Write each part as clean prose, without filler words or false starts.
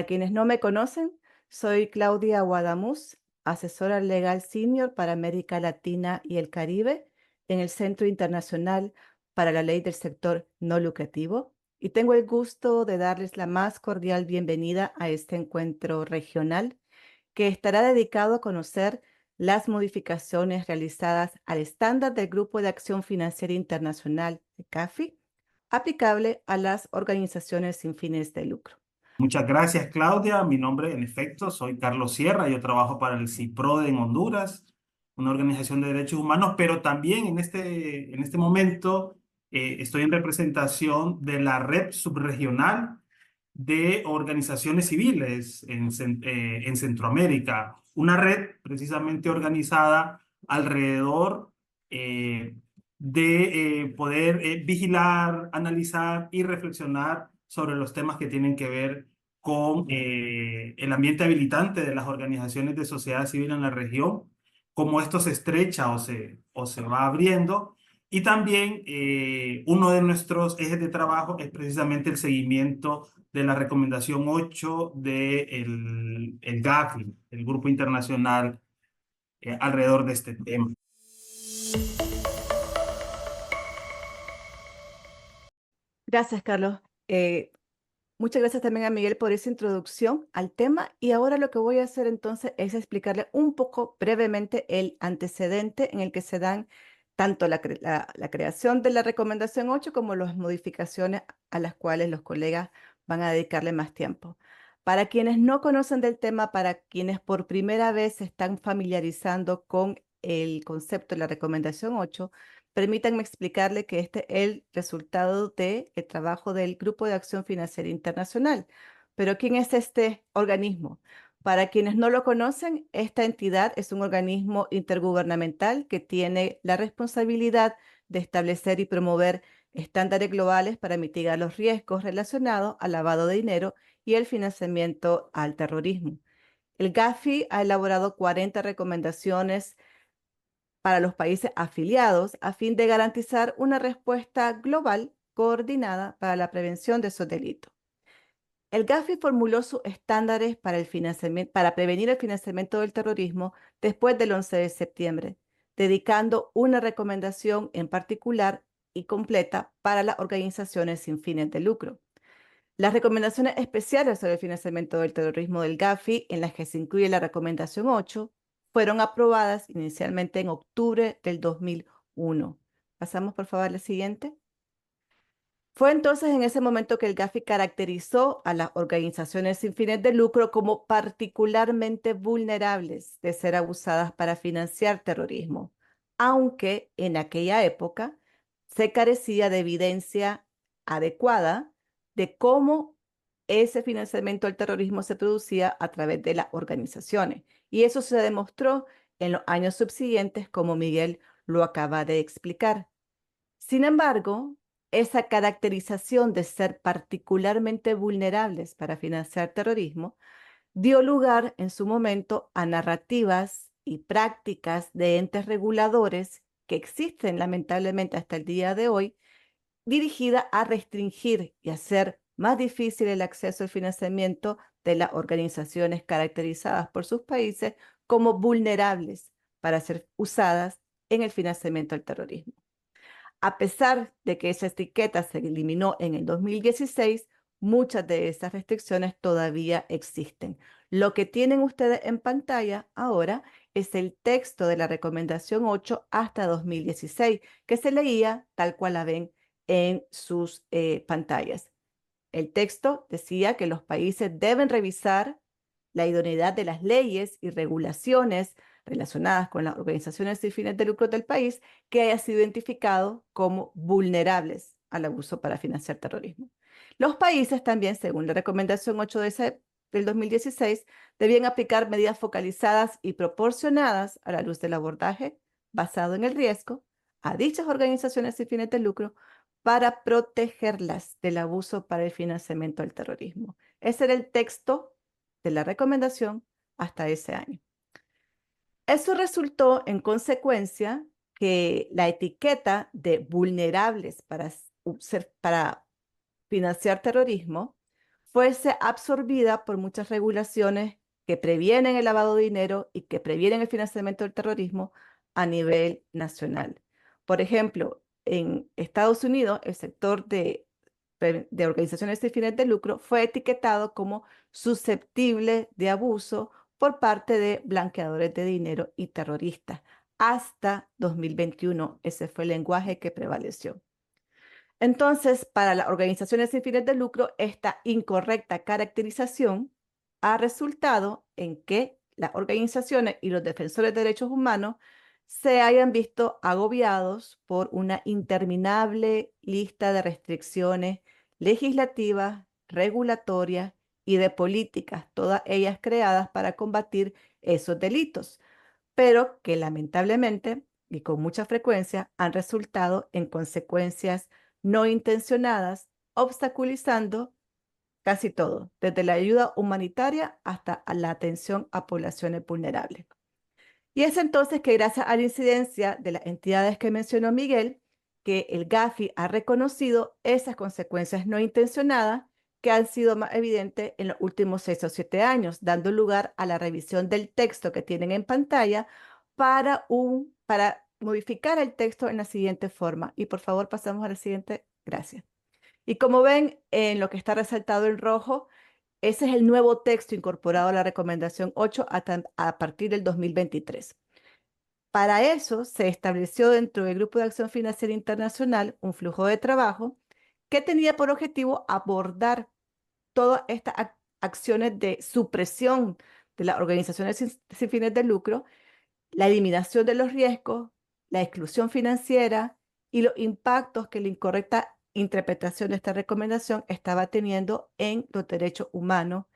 Para quienes no me conocen, soy Claudia Guadamuz, asesora legal senior para América Latina y el Caribe en el Centro Internacional para la Ley del Sector No Lucrativo, y tengo el gusto de darles la más cordial bienvenida a este encuentro regional que estará dedicado a conocer las modificaciones realizadas al estándar del Grupo de Acción Financiera Internacional, de CAFI, aplicable a las organizaciones sin fines de lucro. Muchas gracias, Claudia. Mi nombre, en efecto, soy Carlos Sierra. Yo trabajo para el CIPRODE en Honduras, una organización de derechos humanos, pero también en este momento estoy en representación de la red subregional de organizaciones civiles en Centroamérica, una red precisamente organizada alrededor de poder vigilar, analizar y reflexionar sobre los temas que tienen que ver con el ambiente habilitante de las organizaciones de sociedad civil en la región, cómo esto se estrecha o se va abriendo. Y también uno de nuestros ejes de trabajo es precisamente el seguimiento de la recomendación 8 del el GAFI, el Grupo Internacional, alrededor de este tema. Gracias, Carlos. Muchas gracias también a Miguel por esa introducción al tema. Y ahora lo que voy a hacer entonces es explicarle un poco brevemente el antecedente en el que se dan tanto la creación de la recomendación 8 como las modificaciones a las cuales los colegas van a dedicarle más tiempo. Para quienes no conocen del tema, para quienes por primera vez se están familiarizando con el concepto de la recomendación 8, permítanme explicarle que este es el resultado del trabajo del Grupo de Acción Financiera Internacional. Pero ¿quién es este organismo? Para quienes no lo conocen, esta entidad es un organismo intergubernamental que tiene la responsabilidad de establecer y promover estándares globales para mitigar los riesgos relacionados al lavado de dinero y el financiamiento al terrorismo. El GAFI ha elaborado 40 recomendaciones para los países afiliados a fin de garantizar una respuesta global coordinada para la prevención de esos delitos. El GAFI formuló sus estándares para para prevenir el financiamiento del terrorismo después del 11 de septiembre, dedicando una recomendación en particular y completa para las organizaciones sin fines de lucro. Las recomendaciones especiales sobre el financiamiento del terrorismo del GAFI, en las que se incluye la recomendación 8, fueron aprobadas inicialmente en octubre del 2001. Pasamos por favor a la siguiente. Fue entonces en ese momento que el GAFI caracterizó a las organizaciones sin fines de lucro como particularmente vulnerables de ser abusadas para financiar terrorismo, aunque en aquella época se carecía de evidencia adecuada de cómo ese financiamiento al terrorismo se producía a través de las organizaciones. Y eso se demostró en los años subsiguientes, como Miguel lo acaba de explicar. Sin embargo, esa caracterización de ser particularmente vulnerables para financiar terrorismo dio lugar en su momento a narrativas y prácticas de entes reguladores que existen lamentablemente hasta el día de hoy, dirigida a restringir y hacer más difícil el acceso al financiamiento de las organizaciones caracterizadas por sus países como vulnerables para ser usadas en el financiamiento del terrorismo. A pesar de que esa etiqueta se eliminó en el 2016, muchas de esas restricciones todavía existen. Lo que tienen ustedes en pantalla ahora es el texto de la recomendación 8 hasta 2016, que se leía tal cual la ven en sus pantallas. El texto decía que los países deben revisar la idoneidad de las leyes y regulaciones relacionadas con las organizaciones sin fines de lucro del país que haya sido identificado como vulnerables al abuso para financiar terrorismo. Los países también, según la recomendación 8 del 2016, debían aplicar medidas focalizadas y proporcionadas a la luz del abordaje basado en el riesgo a dichas organizaciones sin fines de lucro para protegerlas del abuso para el financiamiento del terrorismo. Ese era el texto de la recomendación hasta ese año. Eso resultó en consecuencia que la etiqueta de vulnerables para financiar terrorismo fuese absorbida por muchas regulaciones que previenen el lavado de dinero y que previenen el financiamiento del terrorismo a nivel nacional. Por ejemplo, en Estados Unidos, el sector de organizaciones sin fines de lucro fue etiquetado como susceptible de abuso por parte de blanqueadores de dinero y terroristas. Hasta 2021, ese fue el lenguaje que prevaleció. Entonces, para las organizaciones sin fines de lucro, esta incorrecta caracterización ha resultado en que las organizaciones y los defensores de derechos humanos se hayan visto agobiados por una interminable lista de restricciones legislativas, regulatorias y de políticas, todas ellas creadas para combatir esos delitos, pero que lamentablemente y con mucha frecuencia han resultado en consecuencias no intencionadas, obstaculizando casi todo, desde la ayuda humanitaria hasta a la atención a poblaciones vulnerables. Y es entonces que gracias a la incidencia de las entidades que mencionó Miguel, que el Gafi ha reconocido esas consecuencias no intencionadas que han sido más evidentes en los últimos 6 o 7 años, dando lugar a la revisión del texto que tienen en pantalla para modificar el texto en la siguiente forma. Y por favor, pasamos a la siguiente. Gracias. Y como ven en lo que está resaltado en rojo, ese es el nuevo texto incorporado a la recomendación 8 a partir del 2023. Para eso se estableció dentro del Grupo de Acción Financiera Internacional un flujo de trabajo que tenía por objetivo abordar todas estas acciones de supresión de las organizaciones sin fines de lucro, la eliminación de los riesgos, la exclusión financiera y los impactos que la incorrecta interpretación de esta recomendación estaba teniendo en los derechos humanos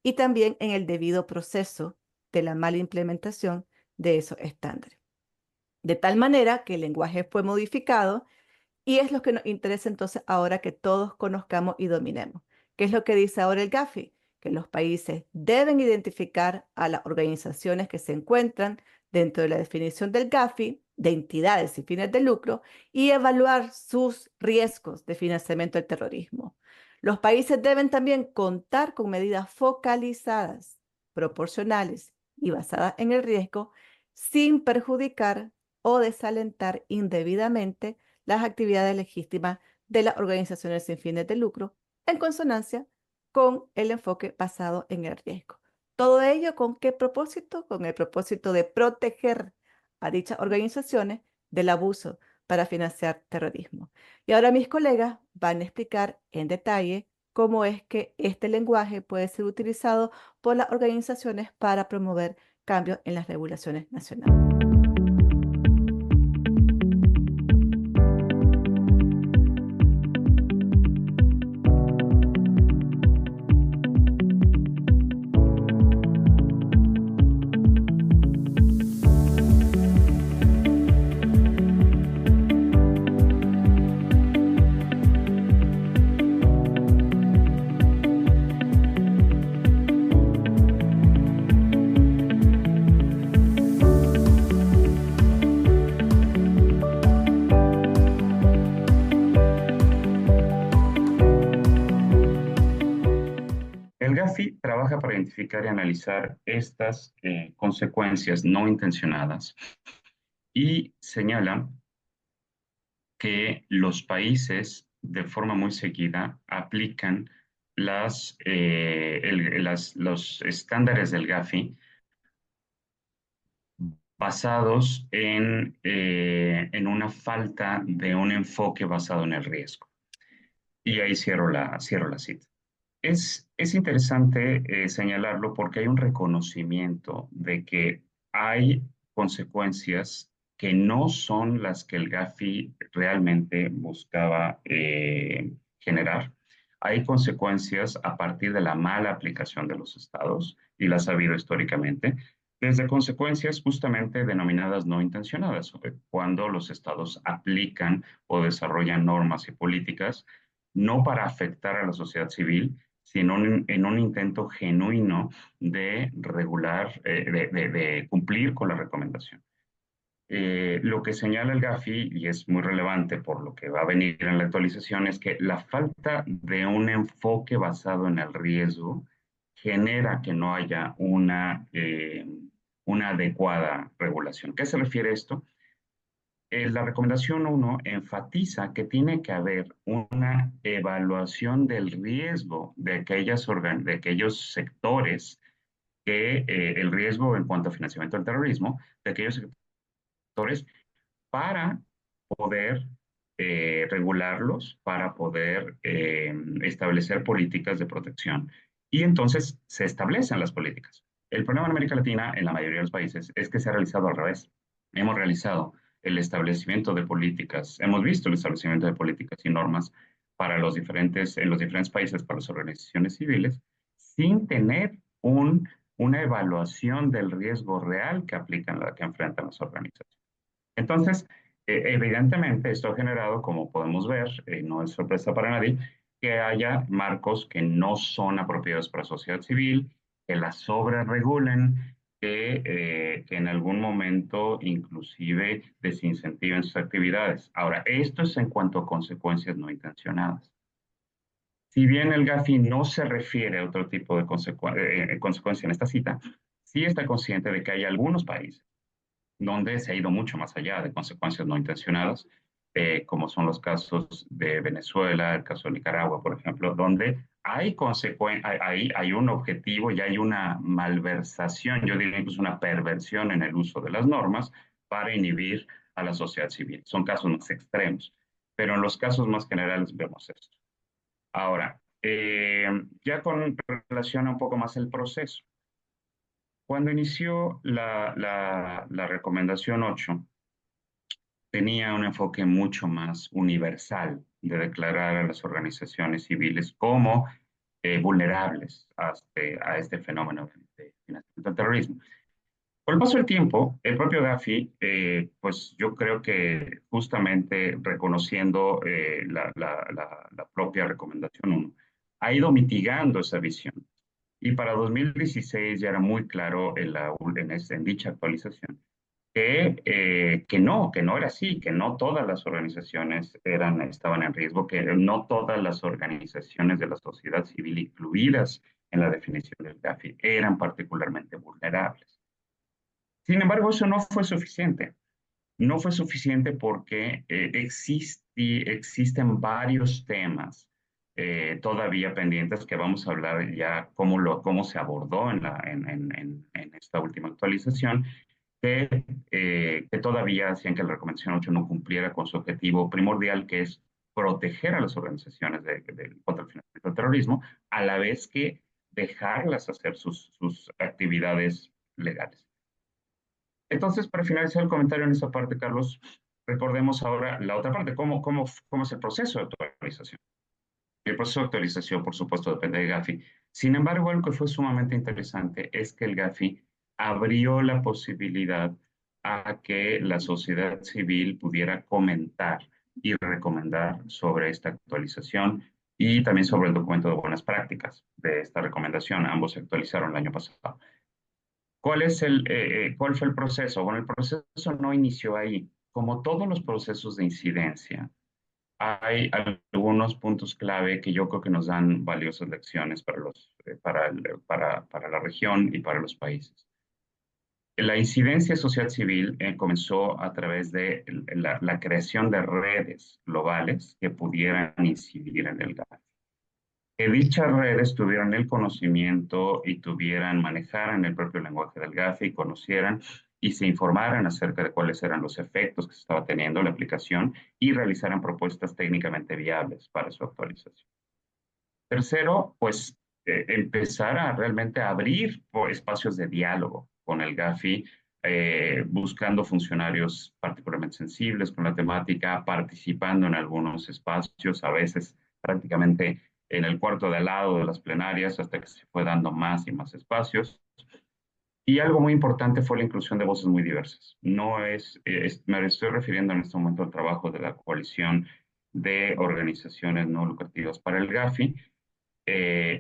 y también en el debido proceso de la mala implementación de esos estándares. De tal manera que el lenguaje fue modificado y es lo que nos interesa entonces ahora que todos conozcamos y dominemos. ¿Qué es lo que dice ahora el Gafi? Que los países deben identificar a las organizaciones que se encuentran dentro de la definición del Gafi de entidades sin fines de lucro y evaluar sus riesgos de financiamiento del terrorismo. Los países deben también contar con medidas focalizadas, proporcionales y basadas en el riesgo sin perjudicar o desalentar indebidamente las actividades legítimas de las organizaciones sin fines de lucro en consonancia con el enfoque basado en el riesgo. Todo ello ¿con qué propósito? Con el propósito de proteger a dichas organizaciones del abuso para financiar terrorismo. Y ahora mis colegas van a explicar en detalle cómo es que este lenguaje puede ser utilizado por las organizaciones para promover cambios en las regulaciones nacionales. El GAFI trabaja para identificar y analizar estas consecuencias no intencionadas y señala que los países de forma muy seguida aplican los estándares del GAFI basados en una falta de un enfoque basado en el riesgo. Y ahí cierro la cita. Es interesante señalarlo porque hay un reconocimiento de que hay consecuencias que no son las que el GAFI realmente buscaba generar. Hay consecuencias a partir de la mala aplicación de los estados, y las ha habido históricamente, desde consecuencias justamente denominadas no intencionadas, cuando los estados aplican o desarrollan normas y políticas no para afectar a la sociedad civil, sino en un intento genuino de regular, de cumplir con la recomendación. Lo que señala el Gafi, y es muy relevante por lo que va a venir en la actualización, es que la falta de un enfoque basado en el riesgo genera que no haya una adecuada regulación. ¿Qué se refiere a esto? La recomendación uno enfatiza que tiene que haber una evaluación del riesgo de aquellos sectores el riesgo en cuanto a financiamiento del terrorismo, de aquellos sectores para poder regularlos, para poder establecer políticas de protección. Y entonces se establecen las políticas. El problema en América Latina, en la mayoría de los países, es que se ha realizado al revés. Hemos realizado el establecimiento de políticas, hemos visto el establecimiento de políticas y normas en los diferentes países, para las organizaciones civiles, sin tener una evaluación del riesgo real que enfrentan las organizaciones. Entonces, evidentemente, esto ha generado, como podemos ver, no es sorpresa para nadie, que haya marcos que no son apropiados para la sociedad civil, que las sobreregulen, que en algún momento inclusive desincentiven sus actividades. Ahora, esto es en cuanto a consecuencias no intencionadas. Si bien el Gafi no se refiere a otro tipo de consecuencia en esta cita, sí está consciente de que hay algunos países donde se ha ido mucho más allá de consecuencias no intencionadas, como son los casos de Venezuela, el caso de Nicaragua, por ejemplo, donde hay un objetivo y hay una malversación, yo diría incluso una perversión en el uso de las normas para inhibir a la sociedad civil. Son casos más extremos, pero en los casos más generales vemos esto. Ahora, ya con relación a un poco más el proceso. Cuando inició la recomendación 8, tenía un enfoque mucho más universal de declarar a las organizaciones civiles como vulnerables a este fenómeno de financiamiento del terrorismo. Con el paso del tiempo, el propio Gafi, pues yo creo que justamente reconociendo la propia recomendación 1, ha ido mitigando esa visión. Y para 2016 ya era muy claro en dicha actualización que no era así, que no todas las organizaciones estaban en riesgo, que no todas las organizaciones de la sociedad civil incluidas en la definición del Gafi eran particularmente vulnerables. Sin embargo, eso no fue suficiente. No fue suficiente porque existen varios temas todavía pendientes que vamos a hablar ya cómo se abordó en esta última actualización, que todavía hacían que la recomendación 8 no cumpliera con su objetivo primordial, que es proteger a las organizaciones contra el financiamiento del terrorismo, a la vez que dejarlas hacer sus actividades legales. Entonces, para finalizar el comentario en esa parte, Carlos, recordemos ahora la otra parte, cómo es el proceso de actualización. El proceso de actualización, por supuesto, depende de Gafi. Sin embargo, algo que fue sumamente interesante es que el Gafi abrió la posibilidad a que la sociedad civil pudiera comentar y recomendar sobre esta actualización y también sobre el documento de buenas prácticas de esta recomendación. Ambos se actualizaron el año pasado. ¿Cuál fue el proceso? Bueno, el proceso no inició ahí. Como todos los procesos de incidencia, hay algunos puntos clave que yo creo que nos dan valiosas lecciones para la región y para los países. La incidencia social civil comenzó a través de la creación de redes globales que pudieran incidir en el gas. Que dichas redes tuvieran el conocimiento y manejaran el propio lenguaje del GAFI y conocieran y se informaran acerca de cuáles eran los efectos que se estaba teniendo la aplicación y realizaran propuestas técnicamente viables para su actualización. Tercero, pues empezar a realmente abrir espacios de diálogo con el GAFI, buscando funcionarios particularmente sensibles con la temática, participando en algunos espacios, a veces prácticamente en el cuarto de al lado de las plenarias, hasta que se fue dando más y más espacios. Y algo muy importante fue la inclusión de voces muy diversas. No me estoy refiriendo en este momento al trabajo de la coalición de organizaciones no lucrativas para el GAFI,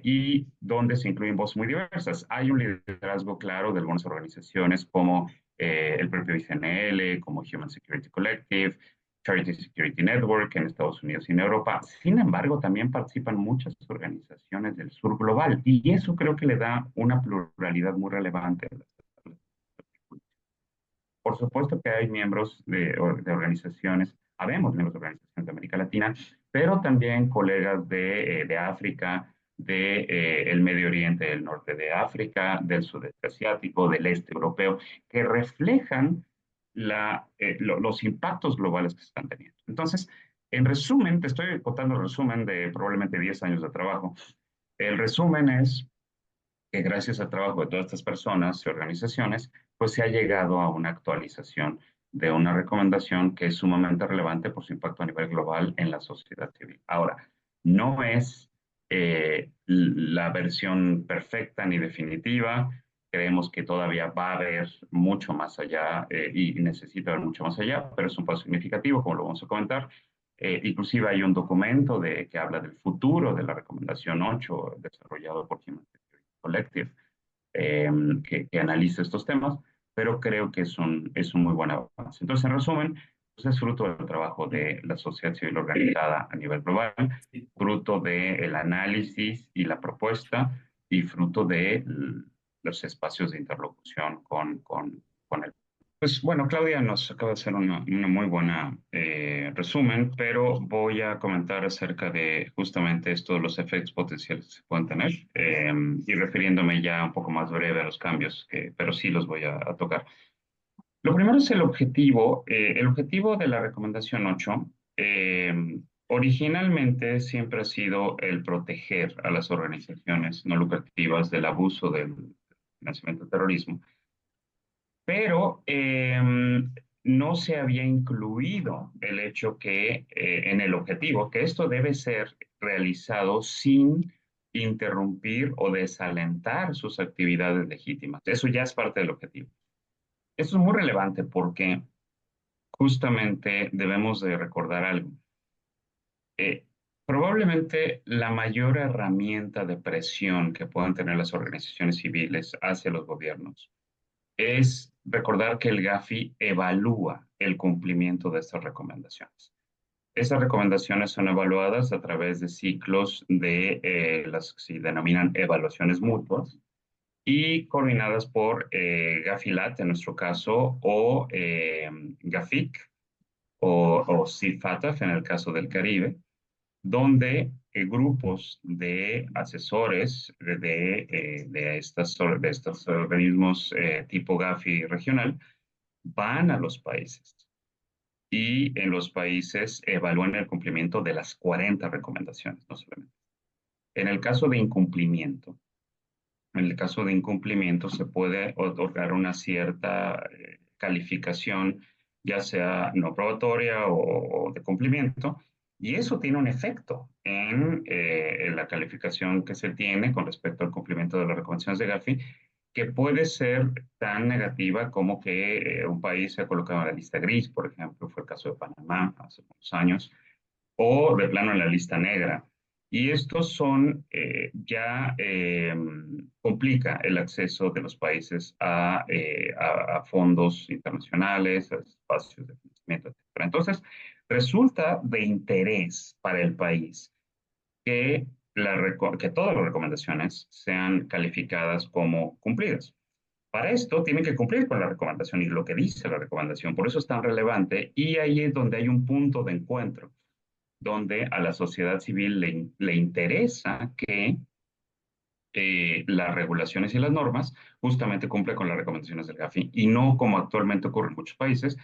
y donde se incluyen voces muy diversas. Hay un liderazgo claro de algunas organizaciones como el propio ICNL, como Human Security Collective, Charity Security Network en Estados Unidos y en Europa. Sin embargo, también participan muchas organizaciones del sur global y eso creo que le da una pluralidad muy relevante a las. Por supuesto que hay miembros de organizaciones, habemos miembros de organizaciones de América Latina, pero también colegas de África, el Medio Oriente, del norte de África, del sudeste asiático, del este europeo, que reflejan los impactos globales que se están teniendo. Entonces, en resumen, te estoy contando el resumen de probablemente 10 años de trabajo. El resumen es que gracias al trabajo de todas estas personas y organizaciones, pues se ha llegado a una actualización de una recomendación que es sumamente relevante por su impacto a nivel global en la sociedad civil. Ahora, no es la versión perfecta ni definitiva. Creemos que todavía va a haber mucho más allá y necesita haber mucho más allá, pero es un paso significativo, como lo vamos a comentar. Inclusive hay un documento que habla del futuro de la recomendación 8 desarrollado por Human Collective, eh, que analiza estos temas, pero creo que es un muy buen avance. Entonces, en resumen, pues es fruto del trabajo de la sociedad civil organizada a nivel global, fruto del análisis y la propuesta y fruto de los espacios de interlocución con el. Pues bueno, Claudia nos acaba de hacer una muy buena resumen, pero voy a comentar acerca de justamente estos los efectos potenciales que se pueden tener y refiriéndome ya un poco más breve a los cambios, pero sí los voy a tocar. Lo primero es el objetivo. El objetivo de la recomendación 8 originalmente siempre ha sido el proteger a las organizaciones no lucrativas del abuso del financiamiento del terrorismo, pero no se había incluido el hecho que en el objetivo, que esto debe ser realizado sin interrumpir o desalentar sus actividades legítimas. Eso ya es parte del objetivo. Esto es muy relevante porque justamente debemos de recordar algo. Eh, Probablemente la mayor herramienta de presión que puedan tener las organizaciones civiles hacia los gobiernos es recordar que el GAFI evalúa el cumplimiento de estas recomendaciones. Estas recomendaciones son evaluadas a través de ciclos de las que se denominan evaluaciones mutuas y coordinadas por GAFILAT en nuestro caso o GAFIC o CIFATAF en el caso del Caribe, donde grupos de asesores de estos organismos tipo GAFI regional van a los países y en los países evalúan el cumplimiento de las 40 recomendaciones, no solamente. En el caso de incumplimiento, en el caso de incumplimiento se puede otorgar una cierta calificación, ya sea no probatoria o de cumplimiento, y eso tiene un efecto en la calificación que se tiene con respecto al cumplimiento de las recomendaciones de Gafi, que puede ser tan negativa como que un país se ha colocado en la lista gris, por ejemplo, fue el caso de Panamá hace unos años, o de plano en la lista negra. Y estos son, ya complica el acceso de los países a fondos internacionales, a espacios de financiamiento, etc. Entonces, resulta de interés para el país que, que todas las recomendaciones sean calificadas como cumplidas. Para esto tienen que cumplir con la recomendación y lo que dice la recomendación. Por eso es tan relevante y ahí es donde hay un punto de encuentro donde a la sociedad civil le interesa que las regulaciones y las normas justamente cumplan con las recomendaciones del GAFI y no como actualmente ocurre en muchos países,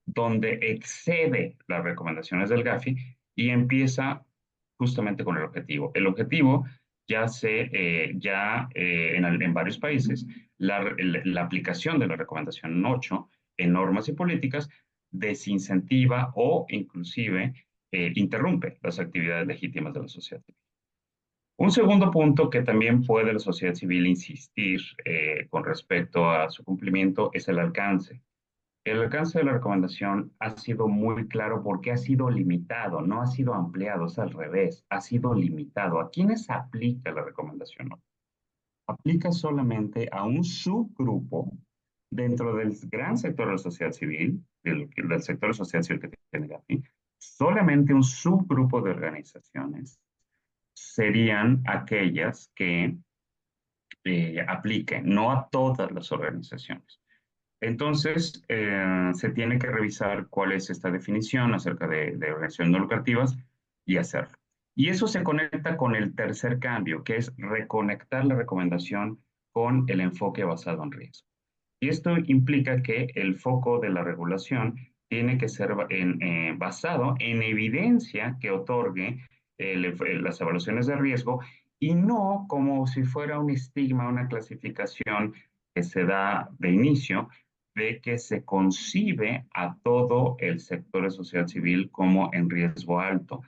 donde excede las recomendaciones del GAFI y empieza justamente con el objetivo. El objetivo en varios países, la aplicación de la recomendación 8 en normas y políticas desincentiva o inclusive interrumpe las actividades legítimas de la sociedad civil. Un segundo punto que también puede la sociedad civil insistir con respecto a su cumplimiento es el alcance. El alcance de la recomendación ha sido muy claro porque ha sido limitado, no ha sido ampliado, es al revés, ha sido limitado. ¿A quiénes aplica la recomendación? Aplica solamente a un subgrupo dentro del gran sector de la sociedad civil, del sector de la sociedad civil que tiene Gafi, solamente un subgrupo de organizaciones serían aquellas que apliquen, no a todas las organizaciones. Entonces, se tiene que revisar cuál es esta definición acerca de organizaciones no lucrativas y hacerlo. Y eso se conecta con el tercer cambio, que es reconectar la recomendación con el enfoque basado en riesgo. Y esto implica que el foco de la regulación tiene que ser basado en evidencia que otorgue las evaluaciones de riesgo y no como si fuera un estigma, una clasificación que se da de inicio de que se concibe a todo el sector de sociedad civil como en riesgo alto.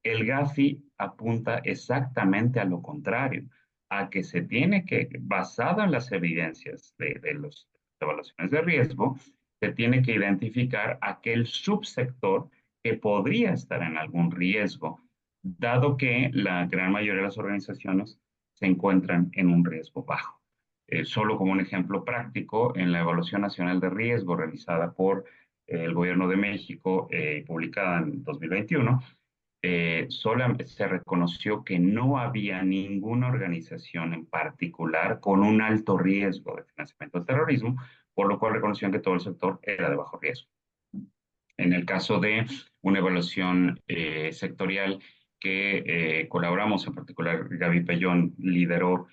El GAFI apunta exactamente a lo contrario, a que se tiene que, basado en las evidencias de las evaluaciones de riesgo, se tiene que identificar aquel subsector que podría estar en algún riesgo, dado que la gran mayoría de las organizaciones se encuentran en un riesgo bajo. Solo como un ejemplo práctico, en la Evaluación Nacional de Riesgo realizada por el Gobierno de México, publicada en 2021, solamente se reconoció que no había ninguna organización en particular con un alto riesgo de financiamiento del terrorismo, por lo cual reconocían que todo el sector era de bajo riesgo. En el caso de una evaluación sectorial que colaboramos, en particular Gaby Pellón lideró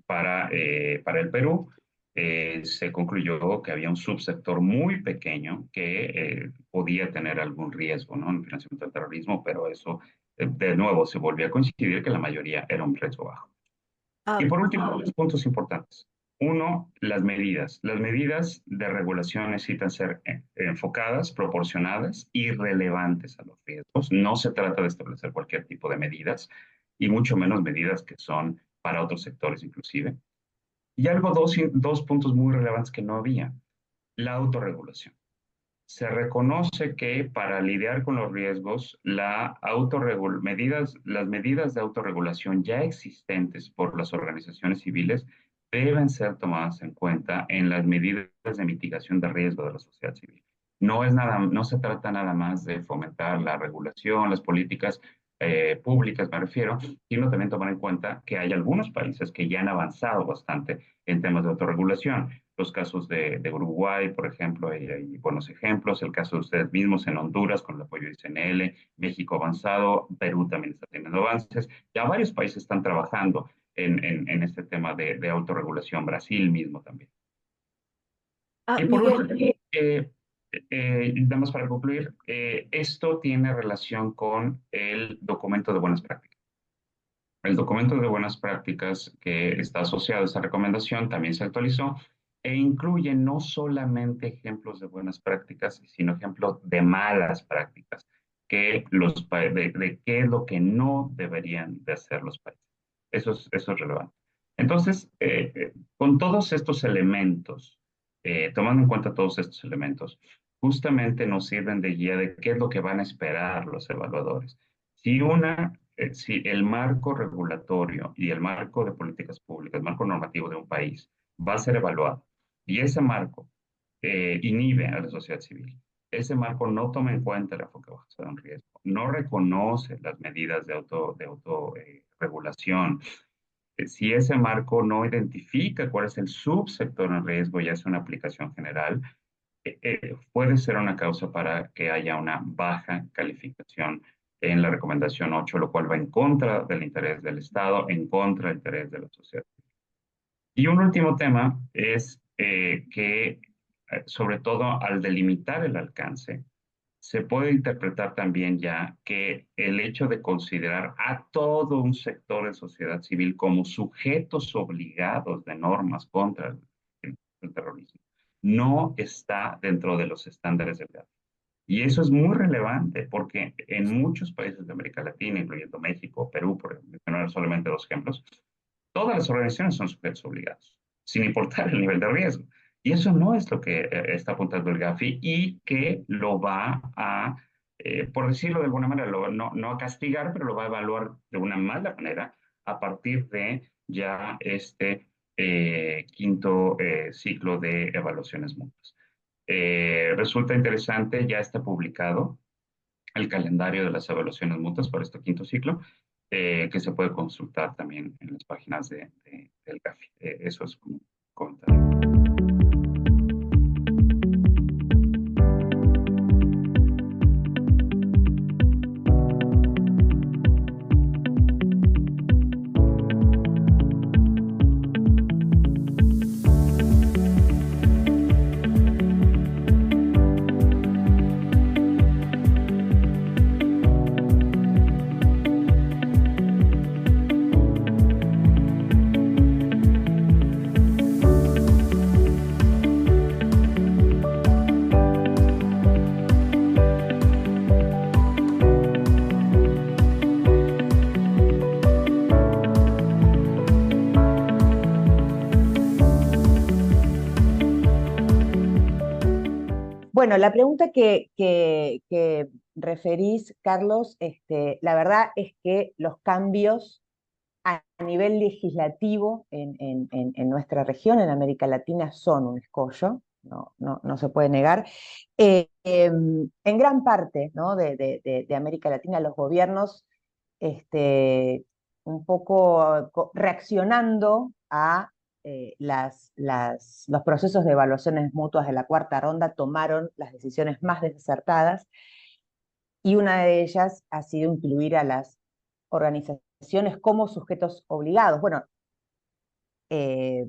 para el Perú, se concluyó que había un subsector muy pequeño que podía tener algún riesgo, ¿no?, en el financiamiento del terrorismo, pero eso de nuevo se volvió a coincidir que la mayoría era un riesgo bajo. Y Ah, por último, los puntos importantes. Uno, las medidas. Las medidas de regulación necesitan ser enfocadas, proporcionadas y relevantes a los riesgos. No se trata de establecer cualquier tipo de medidas y mucho menos medidas que son para otros sectores inclusive. Y dos puntos muy relevantes que no había. La autorregulación. Se reconoce que para lidiar con los riesgos, las medidas de autorregulación ya existentes por las organizaciones civiles deben ser tomadas en cuenta en las medidas de mitigación de riesgo de la sociedad civil. No se trata nada más de fomentar la regulación, las políticas públicas, me refiero, sino también tomar en cuenta que hay algunos países que ya han avanzado bastante en temas de autorregulación. Los casos de Uruguay, por ejemplo, hay buenos ejemplos. El caso de ustedes mismos en Honduras con el apoyo de ICNL, México avanzado, Perú también está teniendo avances. Ya varios países están trabajando en este tema de autorregulación, Brasil mismo también. Y por Miguel, último, nada más para concluir, esto tiene relación con el documento de buenas prácticas. El documento de buenas prácticas que está asociado a esta recomendación también se actualizó e incluye no solamente ejemplos de buenas prácticas, sino ejemplos de malas prácticas, de qué es lo que no deberían de hacer los países. Eso es relevante. Entonces, con todos estos elementos, tomando en cuenta todos estos elementos, justamente nos sirven de guía de qué es lo que van a esperar los evaluadores. Si el marco regulatorio y el marco de políticas públicas, el marco normativo de un país va a ser evaluado y ese marco inhibe a la sociedad civil, ese marco no toma en cuenta el enfoque basado en riesgo, no reconoce las medidas de autorregulación, si ese marco no identifica cuál es el subsector en riesgo y hace una aplicación general, puede ser una causa para que haya una baja calificación en la recomendación 8, lo cual va en contra del interés del Estado, en contra del interés de la sociedad. Y un último tema es que, sobre todo al delimitar el alcance, se puede interpretar también ya que el hecho de considerar a todo un sector de sociedad civil como sujetos obligados de normas contra el terrorismo no está dentro de los estándares del GAFI. Y eso es muy relevante porque en muchos países de América Latina, incluyendo México, Perú, por mencionar solamente dos ejemplos, todas las organizaciones son sujetos obligados, sin importar el nivel de riesgo. Y eso no es lo que está apuntando el GAFI y que lo va a, por decirlo de alguna manera, no a castigar, pero lo va a evaluar de una mala manera a partir de ya este quinto ciclo de evaluaciones mutuas. Resulta interesante, ya está publicado el calendario de las evaluaciones mutuas para este quinto ciclo, que se puede consultar también en las páginas del GAFI. Eso es como comentario. Bueno, la pregunta que referís, Carlos, la verdad es que los cambios a nivel legislativo en nuestra región, en América Latina, son un escollo, no se puede negar. En gran parte, ¿no?, de América Latina, los gobiernos un poco reaccionando a los procesos de evaluaciones mutuas de la cuarta ronda tomaron las decisiones más desacertadas, y una de ellas ha sido incluir a las organizaciones como sujetos obligados. Bueno, eh,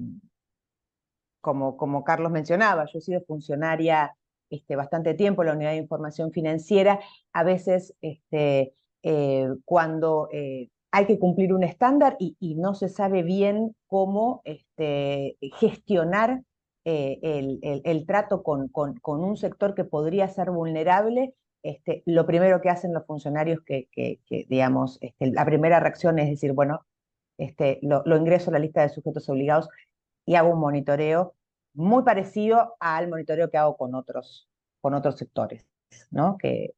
como Carlos mencionaba, yo he sido funcionaria bastante tiempo en la Unidad de Información Financiera. A veces cuando hay que cumplir un estándar y no se sabe bien cómo gestionar el trato con un sector que podría ser vulnerable, lo primero que hacen los funcionarios digamos, la primera reacción es decir, bueno, lo ingreso a la lista de sujetos obligados y hago un monitoreo muy parecido al monitoreo que hago con otros sectores, ¿no? Que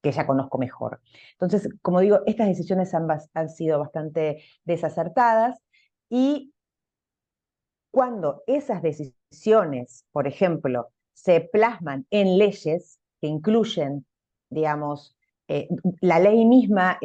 ya conozco mejor. Entonces, como digo, estas decisiones han sido bastante desacertadas, y cuando esas decisiones, por ejemplo, se plasman en leyes que incluyen, digamos, la ley misma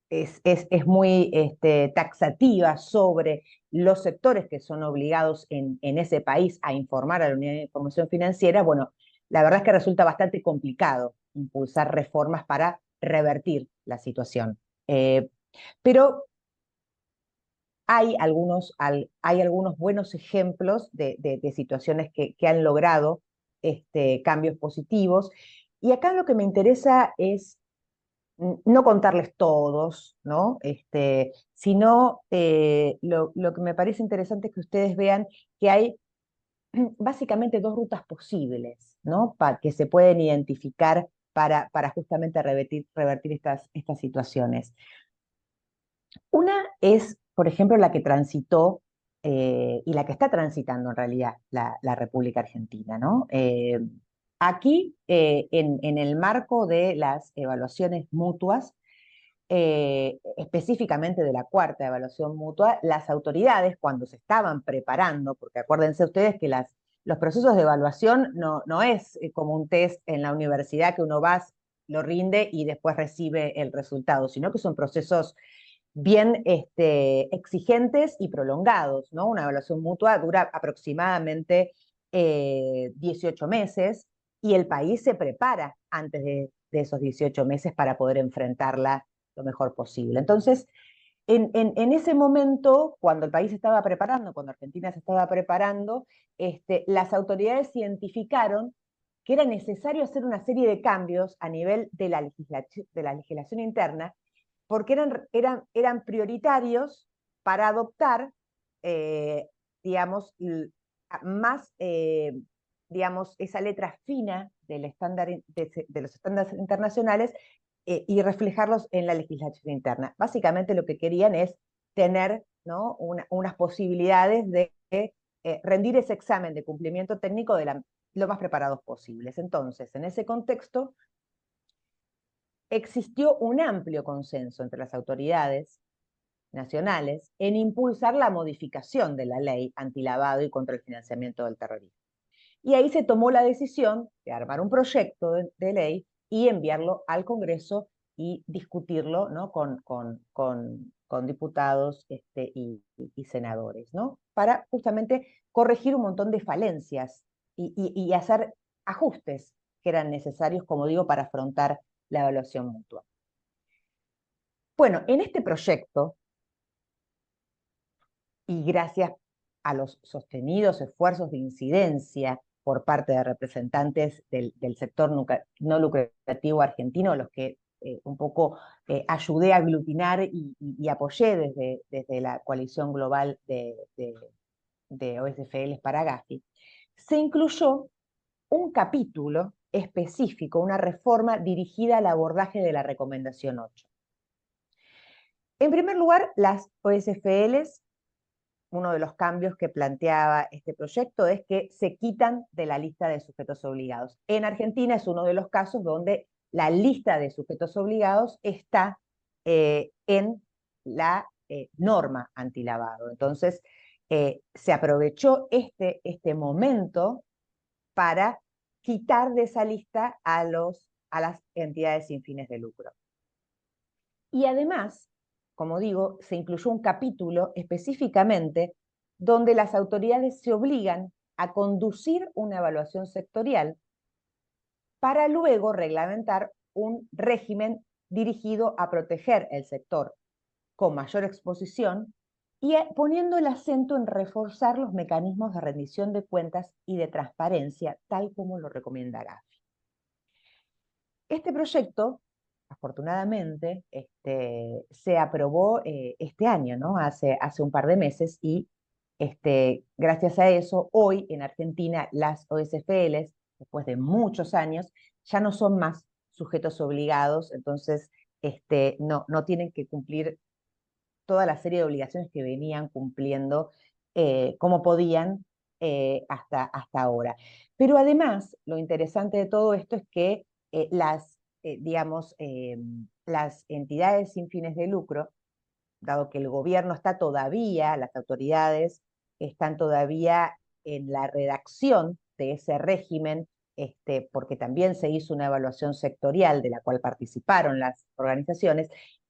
es muy taxativa sobre los sectores que son obligados en ese país a informar a la Unidad de Información Financiera. Bueno, la verdad es que resulta bastante complicado impulsar reformas para revertir la situación. Pero hay algunos buenos ejemplos de situaciones que han logrado cambios positivos. Y acá lo que me interesa es no contarles todos, ¿no? Sino lo que me parece interesante es que ustedes vean que hay básicamente dos rutas posibles, ¿no? Que se pueden identificar para justamente revertir estas situaciones. Una es, por ejemplo, la que transitó y la que está transitando en realidad la República Argentina, ¿no? Aquí, en el marco de las evaluaciones mutuas, específicamente de la cuarta evaluación mutua, las autoridades, cuando se estaban preparando, porque acuérdense ustedes que los procesos de evaluación no es como un test en la universidad que uno va, lo rinde y después recibe el resultado, sino que son procesos bien exigentes y prolongados, ¿no? Una evaluación mutua dura aproximadamente 18 meses, y el país se prepara antes de esos 18 meses para poder enfrentarla lo mejor posible. Entonces, en ese momento, cuando el país se estaba preparando, cuando Argentina se estaba preparando, las autoridades identificaron que era necesario hacer una serie de cambios a nivel de la legislación interna, porque eran prioritarios para adoptar, digamos, más, digamos, esa letra fina del estándar, de los estándares internacionales, y reflejarlos en la legislación interna. Básicamente lo que querían es tener, ¿no?, unas posibilidades de rendir ese examen de cumplimiento técnico lo más preparados posibles. Entonces, en ese contexto, existió un amplio consenso entre las autoridades nacionales en impulsar la modificación de la ley antilavado y contra el financiamiento del terrorismo. Y ahí se tomó la decisión de armar un proyecto de ley y enviarlo al Congreso y discutirlo, ¿no? con diputados y senadores, ¿no? Para justamente corregir un montón de falencias y hacer ajustes que eran necesarios, como digo, para afrontar la evaluación mutua. Bueno, en este proyecto, y gracias a los sostenidos esfuerzos de incidencia por parte de representantes del sector no lucrativo argentino, los que un poco ayudé a aglutinar y apoyé desde la coalición global de OSFL para Gafi, se incluyó un capítulo específico, una reforma dirigida al abordaje de la recomendación 8. En primer lugar, las OSFLs, uno de los cambios que planteaba este proyecto es que se quitan de la lista de sujetos obligados. En Argentina es uno de los casos donde la lista de sujetos obligados está en la norma antilavado. Entonces, se aprovechó este momento para quitar de esa lista a las entidades sin fines de lucro. Y además, como digo, se incluyó un capítulo específicamente donde las autoridades se obligan a conducir una evaluación sectorial para luego reglamentar un régimen dirigido a proteger el sector con mayor exposición y poniendo el acento en reforzar los mecanismos de rendición de cuentas y de transparencia, tal como lo recomienda Gafi. Este proyecto, afortunadamente, se aprobó este año, ¿no? Hace un par de meses, y gracias a eso, hoy en Argentina las OSFLs, después de muchos años, ya no son más sujetos obligados, entonces no tienen que cumplir toda la serie de obligaciones que venían cumpliendo como podían hasta ahora. Pero además, lo interesante de todo esto es que las entidades sin fines de lucro, dado que el gobierno está todavía, las autoridades están todavía en la redacción de ese régimen, porque también se hizo una evaluación sectorial de la cual participaron las organizaciones,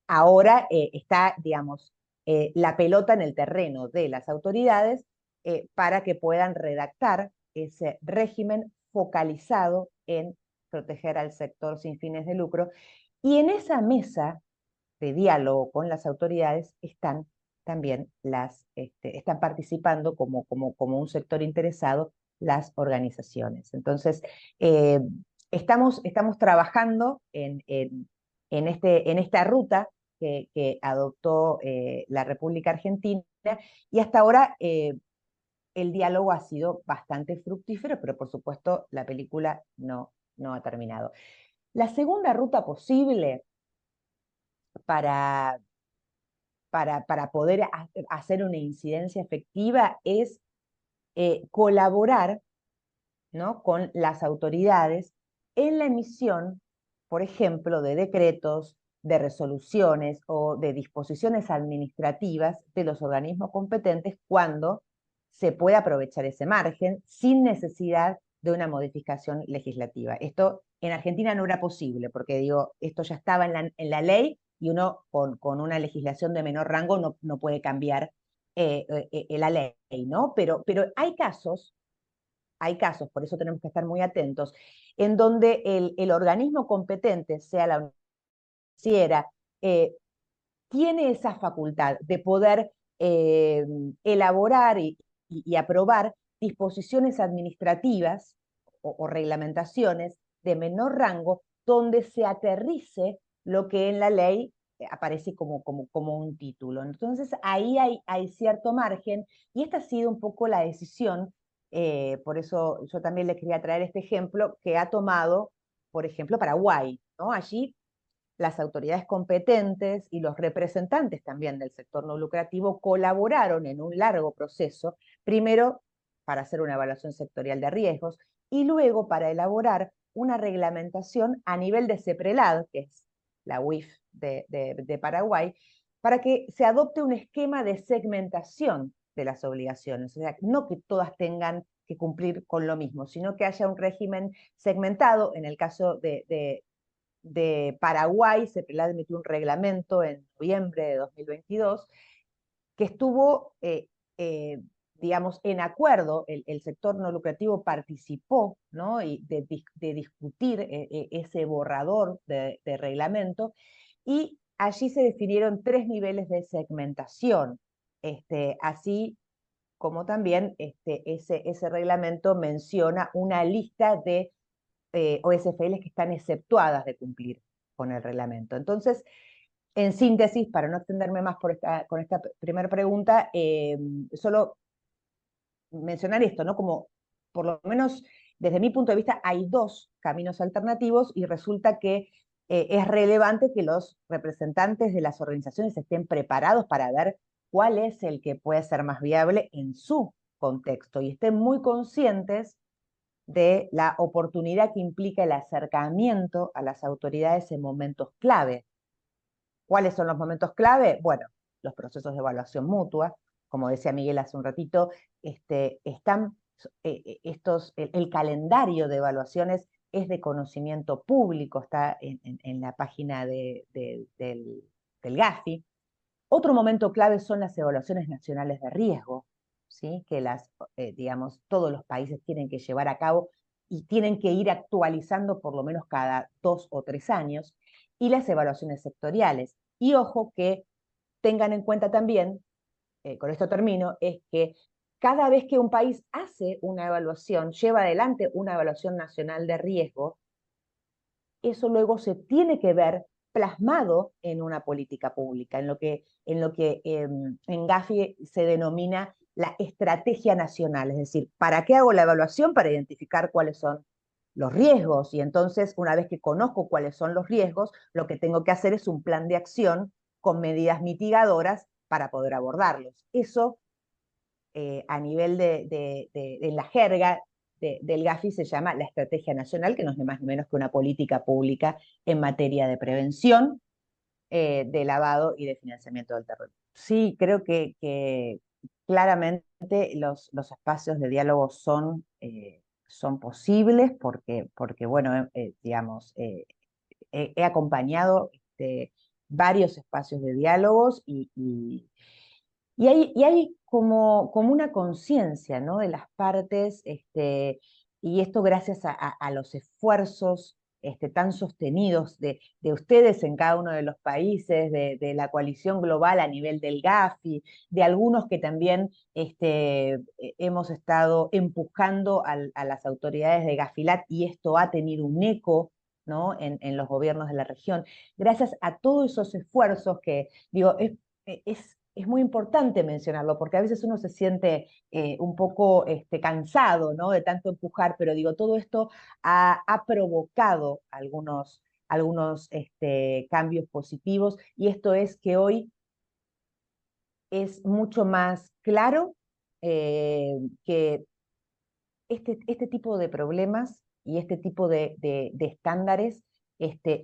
ahora está, digamos, la pelota en el terreno de las autoridades para que puedan redactar ese régimen focalizado en proteger al sector sin fines de lucro. Y en esa mesa de diálogo con las autoridades están también están participando como un sector interesado las organizaciones. Entonces, estamos trabajando en esta ruta que adoptó la República Argentina, y hasta ahora el diálogo ha sido bastante fructífero, pero por supuesto la película no ha terminado. La segunda ruta posible para poder hacer una incidencia efectiva es colaborar, ¿no?, con las autoridades en la emisión, por ejemplo, de decretos, de resoluciones o de disposiciones administrativas de los organismos competentes cuando se puede aprovechar ese margen sin necesidad de una modificación legislativa. Esto en Argentina no era posible, porque digo, esto ya estaba en la ley, y uno con una legislación de menor rango no puede cambiar la ley, ¿no? Pero hay casos, por eso tenemos que estar muy atentos, en donde el organismo competente, sea la financiera, tiene esa facultad de poder elaborar y aprobar disposiciones administrativas o reglamentaciones de menor rango donde se aterrice lo que en la ley aparece como un título. Entonces ahí hay cierto margen, y esta ha sido un poco la decisión, por eso yo también les quería traer este ejemplo que ha tomado, por ejemplo, Paraguay, ¿no? Allí las autoridades competentes y los representantes también del sector no lucrativo colaboraron en un largo proceso, primero para hacer una evaluación sectorial de riesgos y luego para elaborar una reglamentación a nivel de CEPRELAD, que es la UIF de Paraguay, para que se adopte un esquema de segmentación de las obligaciones, o sea, no que todas tengan que cumplir con lo mismo, sino que haya un régimen segmentado. En el caso de Paraguay se emitió un reglamento en noviembre de 2022 que estuvo, digamos, en acuerdo, el sector no lucrativo participó, ¿no? Y de discutir ese borrador de reglamento, y allí se definieron 3 niveles de segmentación, así como también ese reglamento menciona una lista de OSFLs que están exceptuadas de cumplir con el reglamento. Entonces, en síntesis, para no extenderme más con esta primera pregunta, solo mencionar esto, ¿no? Como, por lo menos desde mi punto de vista, hay 2 caminos alternativos, y resulta que es relevante que los representantes de las organizaciones estén preparados para ver cuál es el que puede ser más viable en su contexto, y estén muy conscientes de la oportunidad que implica el acercamiento a las autoridades en momentos clave. ¿Cuáles son los momentos clave? Bueno, los procesos de evaluación mutua, como decía Miguel hace un ratito, están el calendario de evaluaciones es de conocimiento público, está en la página del GAFI. Otro momento clave son las evaluaciones nacionales de riesgo, ¿sí? Que digamos, todos los países tienen que llevar a cabo y tienen que ir actualizando por lo menos cada 2 o 3 años, y las evaluaciones sectoriales. Y ojo que tengan en cuenta también, con esto termino, es que cada vez que un país hace una evaluación, lleva adelante una evaluación nacional de riesgo, eso luego se tiene que ver plasmado en una política pública, en lo que en Gafi se denomina la estrategia nacional. Es decir, ¿para qué hago la evaluación? Para identificar cuáles son los riesgos, y entonces, una vez que conozco cuáles son los riesgos, lo que tengo que hacer es un plan de acción con medidas mitigadoras para poder abordarlos. Eso, a nivel de la jerga del GAFI, se llama la Estrategia Nacional, que no es ni más ni menos que una política pública en materia de prevención, de lavado y de financiamiento del terrorismo. Sí, creo que claramente los espacios de diálogo son posibles, porque bueno, digamos, he acompañado varios espacios de diálogos, y hay como una conciencia, ¿no? De las partes, y esto gracias a los esfuerzos tan sostenidos de ustedes en cada uno de los países, de la coalición global a nivel del GAFI, de algunos que también hemos estado empujando a las autoridades de Gafilat, y esto ha tenido un eco, ¿no? en los gobiernos de la región. Gracias a todos esos esfuerzos que, digo, es muy importante mencionarlo, porque a veces uno se siente un poco cansado, ¿no? De tanto empujar, pero digo, todo esto ha provocado algunos cambios positivos, y esto es que hoy es mucho más claro que este tipo de problemas y este tipo de estándares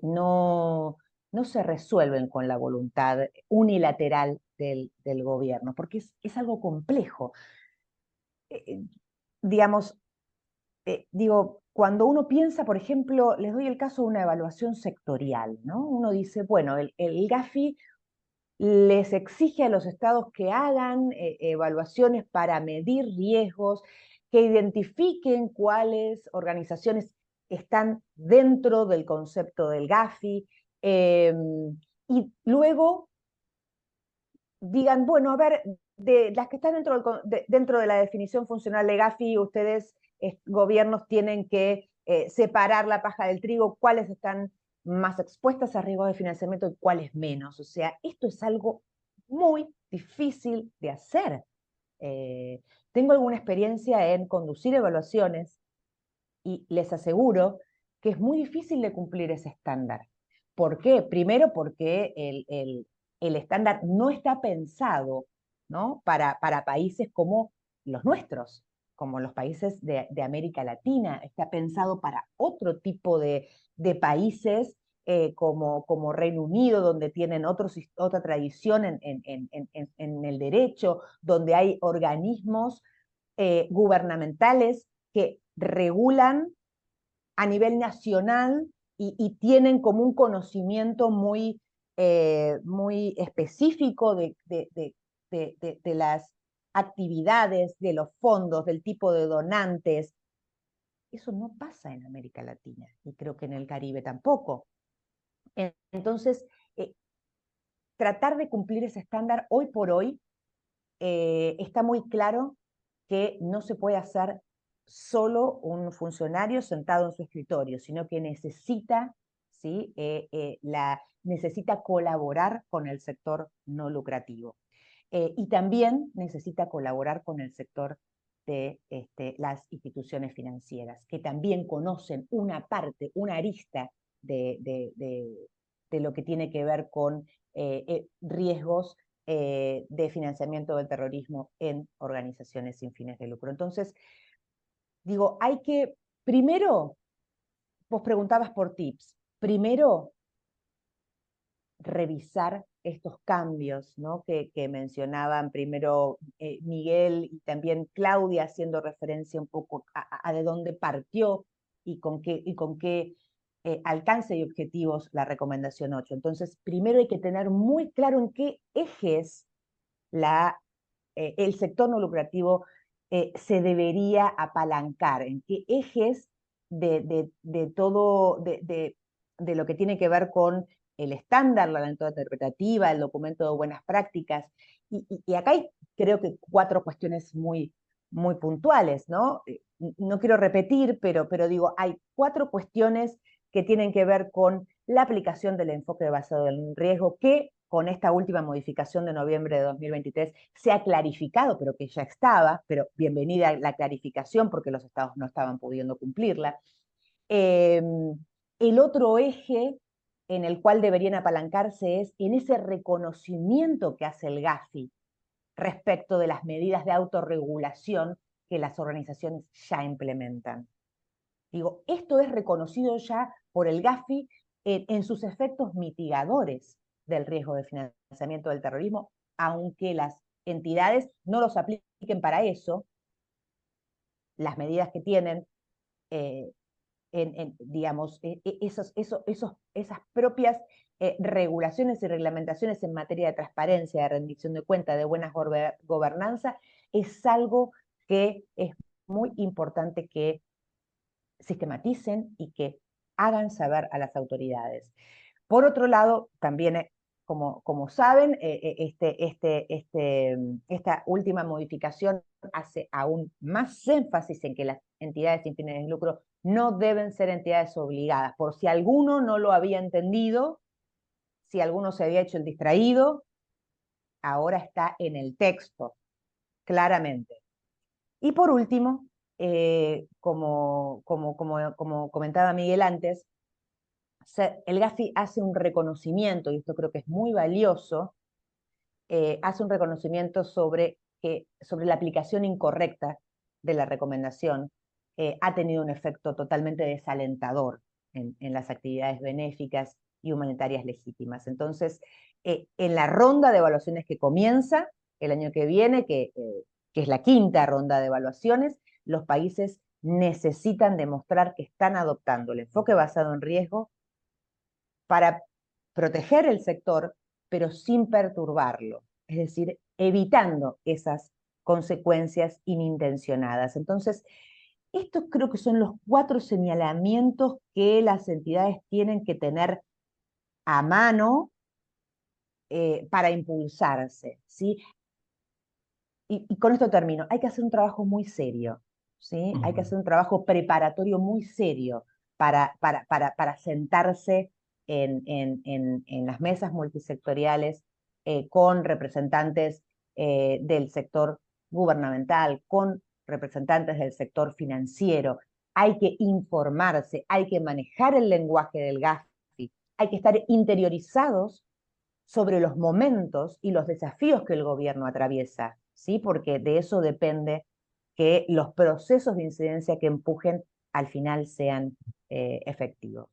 no se resuelven con la voluntad unilateral del gobierno, porque es algo complejo. Eh, digamos, digo, cuando uno piensa, por ejemplo, les doy el caso de una evaluación sectorial, ¿no? Uno dice, bueno, el GAFI les exige a los estados que hagan evaluaciones para medir riesgos, que identifiquen cuáles organizaciones están dentro del concepto del GAFI, y luego digan, bueno, a ver, de las que están dentro de la definición funcional de GAFI, ustedes, gobiernos, tienen que separar la paja del trigo, cuáles están más expuestas a riesgos de financiamiento y cuáles menos. O sea, esto es algo muy difícil de hacer. Tengo alguna experiencia en conducir evaluaciones, y les aseguro que es muy difícil de cumplir ese estándar. ¿Por qué? Primero porque el estándar no está pensado, ¿no? para países como los nuestros, como los países de América Latina. Está pensado para otro tipo de países como Reino Unido, donde tienen otra tradición en el derecho, donde hay organismos gubernamentales que regulan a nivel nacional y tienen como un conocimiento muy específico de las actividades, de los fondos, del tipo de donantes. Eso no pasa en América Latina y creo que en el Caribe tampoco. Entonces, tratar de cumplir ese estándar hoy por hoy está muy claro que no se puede hacer solo un funcionario sentado en su escritorio, sino que necesita, ¿sí? Necesita colaborar con el sector no lucrativo. Y también necesita colaborar con el sector de las instituciones financieras, que también conocen una parte, una arista de lo que tiene que ver con riesgos de financiamiento del terrorismo en organizaciones sin fines de lucro. Entonces, digo, hay que, primero, vos preguntabas por tips, primero revisar estos cambios, ¿no? que mencionaban primero Miguel y también Claudia, haciendo referencia un poco a de dónde partió y con qué alcance y objetivos la recomendación 8. Entonces, primero hay que tener muy claro en qué ejes el sector no lucrativo se debería apalancar, en qué ejes de todo, de lo que tiene que ver con el estándar, la ley interpretativa, el documento de buenas prácticas. Y acá hay, creo que, 4 cuestiones muy puntuales, ¿no? No quiero repetir, pero digo, hay 4 cuestiones que tienen que ver con la aplicación del enfoque basado en riesgo, que con esta última modificación de noviembre de 2023 se ha clarificado, pero que ya estaba, pero bienvenida la clarificación porque los estados no estaban pudiendo cumplirla. El otro eje en el cual deberían apalancarse es en ese reconocimiento que hace el GAFI respecto de las medidas de autorregulación que las organizaciones ya implementan. Digo, esto es reconocido ya por el GAFI en sus efectos mitigadores del riesgo de financiamiento del terrorismo, aunque las entidades no los apliquen para eso, las medidas que tienen, digamos, esas propias regulaciones y reglamentaciones en materia de transparencia, de rendición de cuentas, de buena gobernanza, es algo que es muy importante que sistematicen y que hagan saber a las autoridades. Por otro lado, también, como saben, esta última modificación hace aún más énfasis en que las entidades sin fines de lucro no deben ser entidades obligadas. Por si alguno no lo había entendido, si alguno se había hecho el distraído, ahora está en el texto, claramente. Y por último, como comentaba Miguel antes, el GAFI hace un reconocimiento, y esto creo que es muy valioso, hace un reconocimiento sobre la aplicación incorrecta de la recomendación ha tenido un efecto totalmente desalentador en las actividades benéficas y humanitarias legítimas. Entonces, en la ronda de evaluaciones que comienza el año que viene, que es la 5ª ronda de evaluaciones, los países necesitan demostrar que están adoptando el enfoque basado en riesgo para proteger el sector, pero sin perturbarlo, es decir, evitando esas consecuencias inintencionadas. Entonces, estos creo que son los 4 señalamientos que las entidades tienen que tener a mano para impulsarse, ¿sí? Y con esto termino. Hay que hacer un trabajo muy serio, ¿sí? Hay que hacer un trabajo preparatorio muy serio para sentarse en las mesas multisectoriales con representantes del sector gubernamental, con representantes del sector financiero. Hay que informarse, hay que manejar el lenguaje del GAFI, hay que estar interiorizados sobre los momentos y los desafíos que el gobierno atraviesa, ¿sí? Porque de eso depende que los procesos de incidencia que empujen al final sean efectivos.